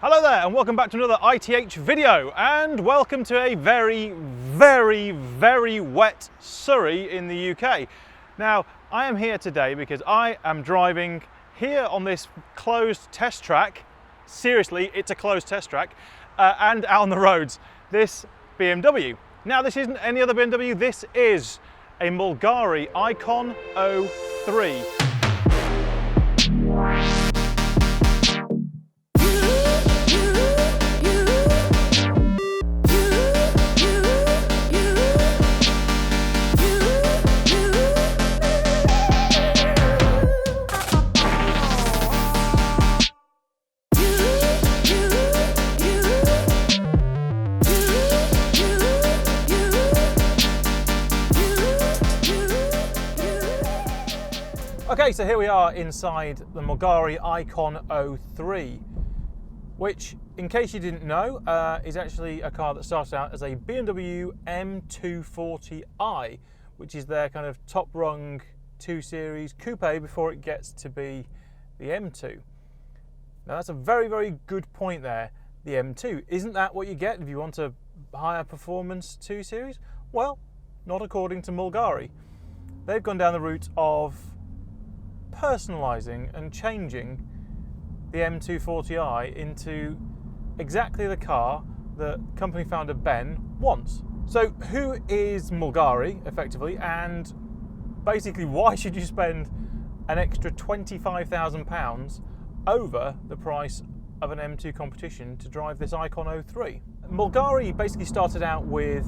Hello there and welcome back to another ITH video, and welcome to a very wet Surrey in the UK. Now I am here today because I am driving here on this closed test track. Seriously, it's a closed test track, and out on the roads, this BMW. Now this isn't any other BMW, this is a Mulgari Icon03. Okay, so here we are inside the Mulgari Icon03, which, in case you didn't know, is actually a car that started out as a BMW M2 which is their kind of top rung 2 Series coupe before it gets to be the M2. Now that's a very good point there, the M2. Isn't that what you get if you want a higher performance 2 Series? Well, not according to Mulgari. They've gone down the route of personalising and changing the M2 into exactly the car that company founder Ben wants. So who is Mulgari effectively, and basically why should you spend an extra £25,000 over the price of an M2 competition to drive this Icon03? Mulgari basically started out with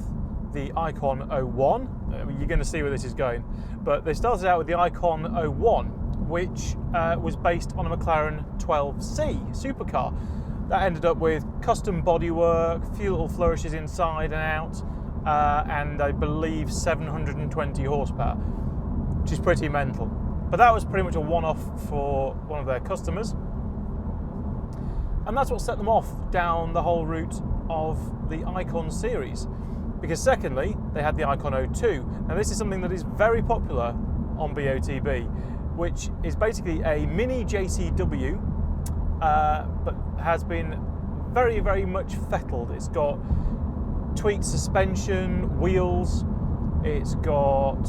the Icon01. You're going to see where this is going, but they started out with the Icon01, which was based on a McLaren 12C supercar. That ended up with custom bodywork, a few little flourishes inside and out, and I believe 720 horsepower, which is pretty mental. But that was pretty much a one-off for one of their customers, and that's what set them off down the whole route of the Icon series. Because secondly, they had the Icon02. Now this is something that is very popular on BOTB, which is basically a mini JCW, but has been very much fettled. It's got tweaked suspension, wheels, it's got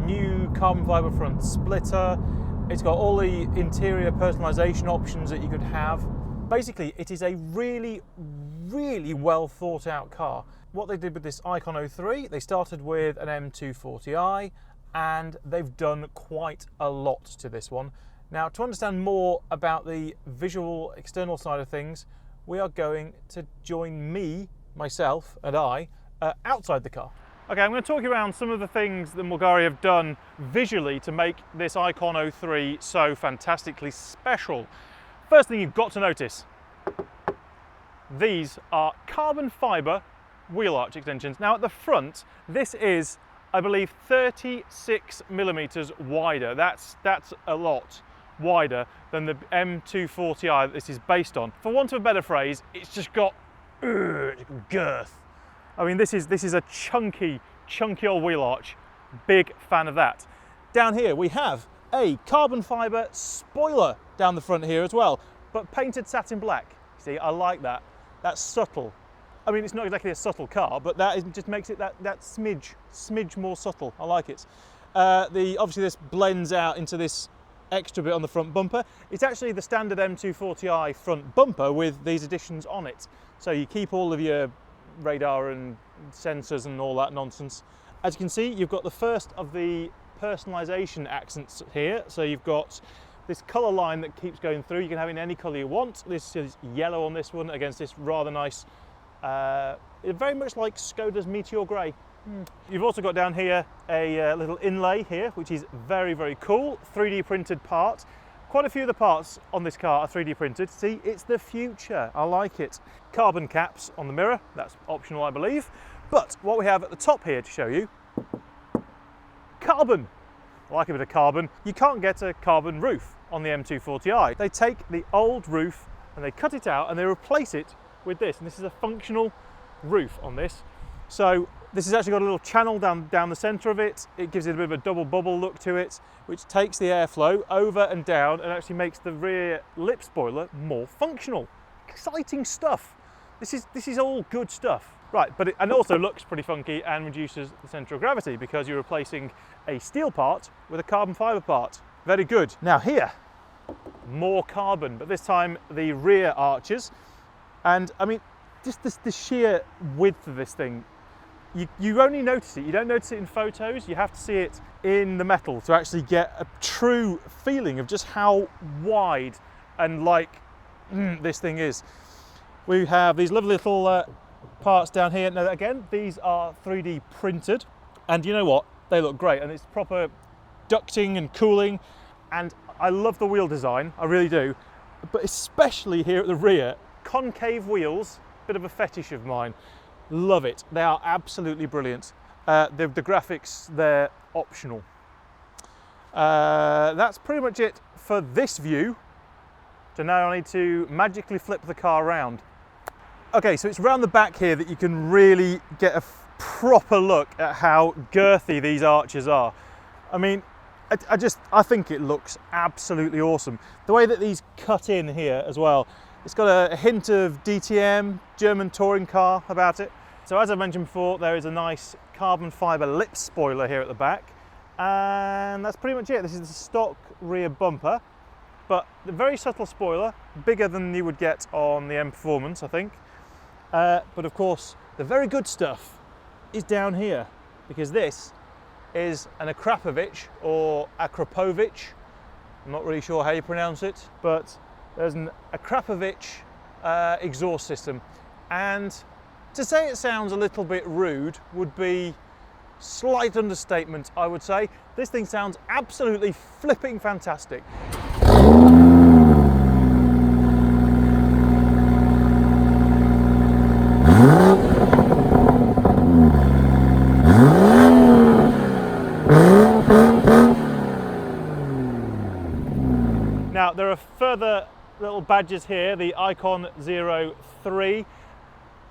new carbon fibre front splitter, it's got all the interior personalisation options that you could have. Basically, it is a really well thought out car. What they did with this Icon03, they started with an M2 and they've done quite a lot to this one. Now, to understand more about the visual external side of things, we are going to join myself and I, outside the car. Okay, I'm going to talk you around some of the things that Mulgari have done visually to make this Icon03 so fantastically special. First thing you've got to notice, these are carbon fibre wheel arch extensions. Now at the front, this is, I believe, 36 millimeters wider. That's a lot wider than the M2 that this is based on. For want of a better phrase, it's just got girth. I mean, this is a chunky old wheel arch. Big fan of that. Down here we have a carbon fibre spoiler down the front here as well, but painted satin black. See, I like that. That's subtle. I mean, it's not exactly a subtle car, but just makes it that smidge more subtle. I like it. Obviously this blends out into this extra bit on the front bumper. It's actually the standard M2 front bumper with these additions on it. So you keep all of your radar and sensors and all that nonsense. As you can see, you've got the first of the personalisation accents here. So you've got this colour line that keeps going through. You can have it in any colour you want. This is yellow on this one against this rather nice, very much like Skoda's Meteor Grey. You've also got down here a little inlay here, which is very cool. 3D printed part. Quite a few of the parts on this car are 3D printed. See, it's the future. I like it. Carbon caps on the mirror. That's optional, I believe. But what we have at the top here to show you, carbon. I like a bit of carbon. You can't get a carbon roof on the M2 They take the old roof and they cut it out and they replace it with this, and this is a functional roof on this. So this has actually got a little channel down the center of it. It gives it a bit of a double bubble look to it, which takes the airflow over and down and actually makes the rear lip spoiler more functional. exciting stuff. This is all good stuff. Right, but and also looks pretty funky and reduces the centre of gravity because you're replacing a steel part with a carbon fibre part. Very good. Now here, more carbon, but this time the rear arches. And I mean, just the sheer width of this thing, you only notice it. You don't notice it in photos. You have to see it in the metal to actually get a true feeling of just how wide and this thing is. We have these lovely little parts down here. Now again, these are 3D printed, and you know what? They look great, and it's proper ducting and cooling, and I love the wheel design, I really do, but especially here at the rear, concave wheels, bit of a fetish of mine. Love it. They are absolutely brilliant. The graphics, they're optional. That's pretty much it for this view. So now I need to magically flip the car around. Okay, so it's around the back here that you can really get a proper look at how girthy these arches are. I mean, I think it looks absolutely awesome. The way that these cut in here as well, it's got a hint of DTM, German touring car about it. So as I mentioned before, there is a nice carbon fibre lip spoiler here at the back, and that's pretty much it. This is the stock rear bumper, but a very subtle spoiler, bigger than you would get on the M Performance, I think. But of course, the very good stuff is down here, because this is an Akrapovic or Akrapovic. I'm not really sure how you pronounce it, but there's an Akrapovic exhaust system. And to say it sounds a little bit rude would be slight understatement, I would say. This thing sounds absolutely flipping fantastic. Now, there are further little badges here, the Icon03.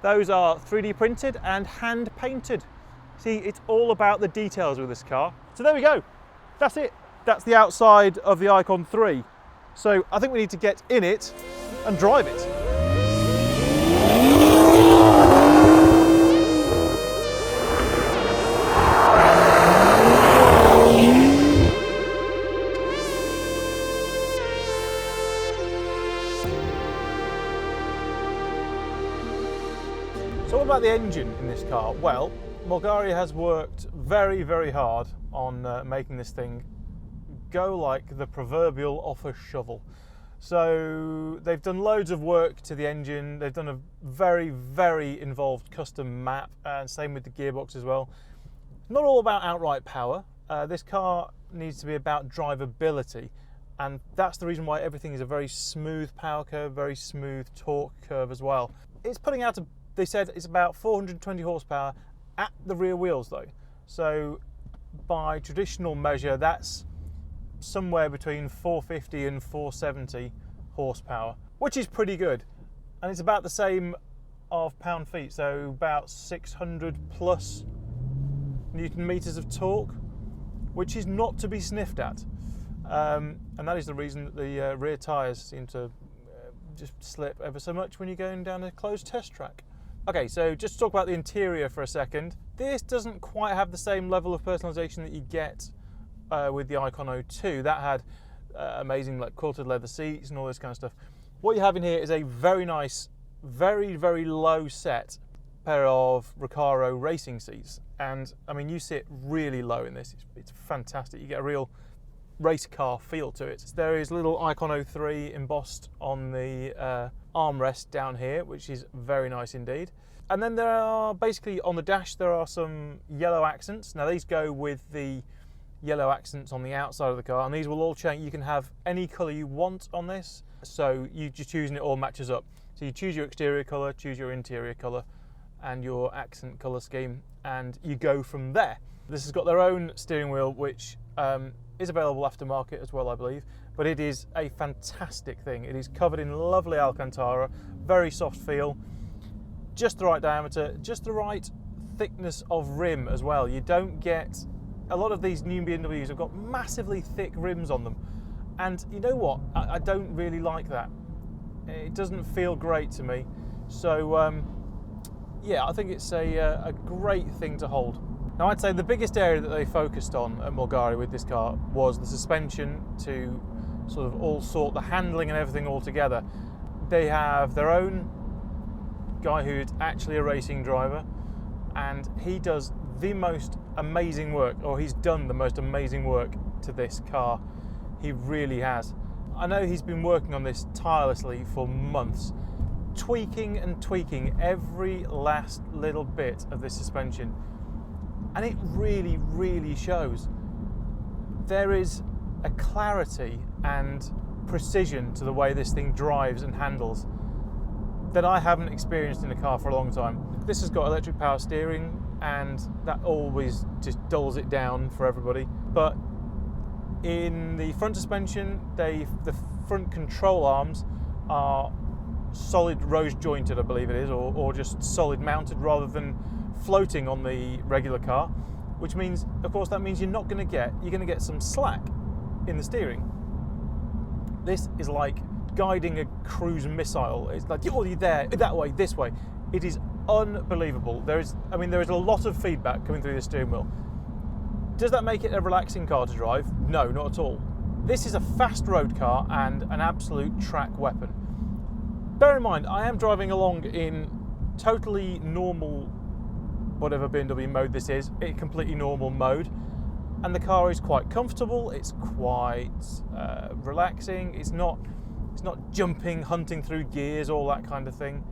Those are 3D printed and hand painted. See, it's all about the details with this car. So there we go. That's it. That's the outside of the Icon3. So I think we need to get in it and drive it. So what about the engine in this car? Well, Mulgari has worked very, very hard on making this thing go like the proverbial off a shovel. So they've done loads of work to the engine. They've done a very, very involved custom map, and same with the gearbox as well. Not all about outright power. This car needs to be about drivability, and that's the reason why everything is a very smooth power curve, very smooth torque curve as well. It's putting out they said it's about 420 horsepower at the rear wheels though. So by traditional measure, that's somewhere between 450 and 470 horsepower, which is pretty good. And it's about the same of pound-feet, so about 600 plus Newton meters of torque, which is not to be sniffed at. And that is the reason that the rear tyres seem to just slip ever so much when you're going down a closed test track. Okay, so just to talk about the interior for a second. This doesn't quite have the same level of personalisation that you get with the Icon02. That had amazing like quilted leather seats and all this kind of stuff. What you have in here is a very nice, very, very low set pair of Recaro racing seats. And I mean, you sit really low in this. It's fantastic. You get a real race car feel to it. There is a little Icon03 embossed on the armrest down here, which is very nice indeed. And then there are basically on the dash, there are some yellow accents. Now these go with the yellow accents on the outside of the car, and these will all change. You can have any colour you want on this, so you just choose and it all matches up. So you choose your exterior colour, choose your interior colour and your accent colour scheme, and you go from there. This has got their own steering wheel, which is available aftermarket as well, I believe, but it is a fantastic thing. It is covered in lovely Alcantara, very soft feel, just the right diameter, just the right thickness of rim as well. You don't get, a lot of these new BMWs have got massively thick rims on them, and you know what, I don't really like that. It doesn't feel great to me. So yeah, I think it's a great thing to hold. Now I'd say the biggest area that they focused on at Mulgari with this car was the suspension, to sort of all sort the handling and everything all together. They have their own guy who's actually a racing driver, and he does the most amazing work, or he's done the most amazing work to this car. He really has. I know he's been working on this tirelessly for months, tweaking and tweaking every last little bit of this suspension, and it really, really shows. There is a clarity and precision to the way this thing drives and handles that I haven't experienced in a car for a long time. This has got electric power steering, and that always just dulls it down for everybody. But in the front suspension, the front control arms are solid rose jointed, I believe it is, or just solid mounted rather than floating on the regular car, which means, of course, that means you're going to get some slack in the steering. This is like guiding a cruise missile. It's like, oh, you're there, that way, this way. It is unbelievable. There is a lot of feedback coming through the steering wheel. Does that make it a relaxing car to drive? No, not at all. This is a fast road car and an absolute track weapon. Bear in mind, I am driving along in totally normal, whatever BMW mode this is, a completely normal mode. And the car is quite comfortable, it's quite relaxing, it's not jumping, hunting through gears, all that kind of thing.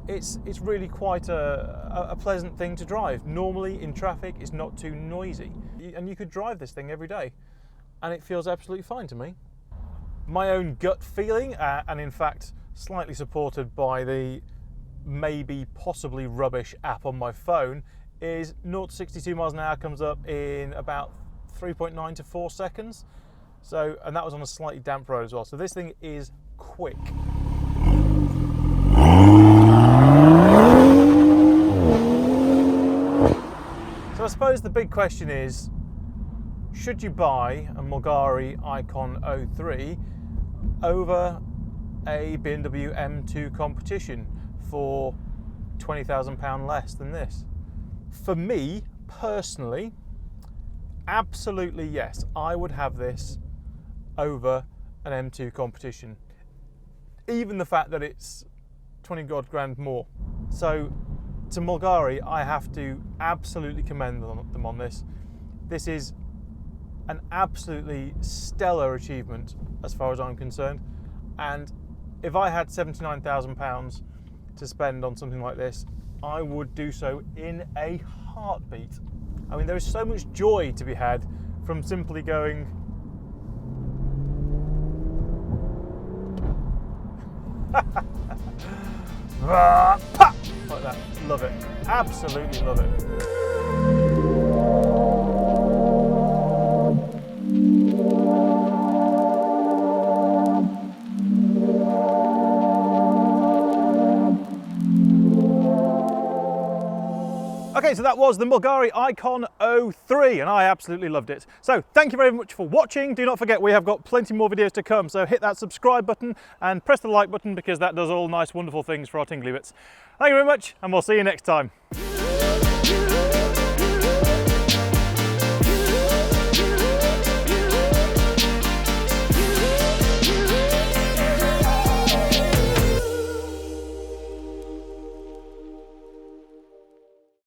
It's really quite a pleasant thing to drive. Normally in traffic, it's not too noisy. And you could drive this thing every day, and it feels absolutely fine to me. My own gut feeling, and in fact slightly supported by the maybe possibly rubbish app on my phone, is 0 to 62 miles an hour comes up in about 3.9 to 4 seconds. So, and that was on a slightly damp road as well. So this thing is quick. So I suppose the big question is, should you buy a Mulgari Icon03 over a BMW M2 competition for £20,000 less than this? For me, personally, absolutely yes. I would have this over an M2 competition. Even the fact that it's 20 odd grand more. So, to Mulgari, I have to absolutely commend them on this. This is an absolutely stellar achievement as far as I'm concerned. And if I had £79,000 to spend on something like this, I would do so in a heartbeat. I mean, there is so much joy to be had from simply going like that. Love it. Absolutely love it. Okay, so that was the Mulgari Icon03, and I absolutely loved it. So thank you very much for watching. Do not forget, we have got plenty more videos to come, so hit that subscribe button and press the like button, because that does all nice wonderful things for our tingly bits. Thank you very much, and we'll see you next time.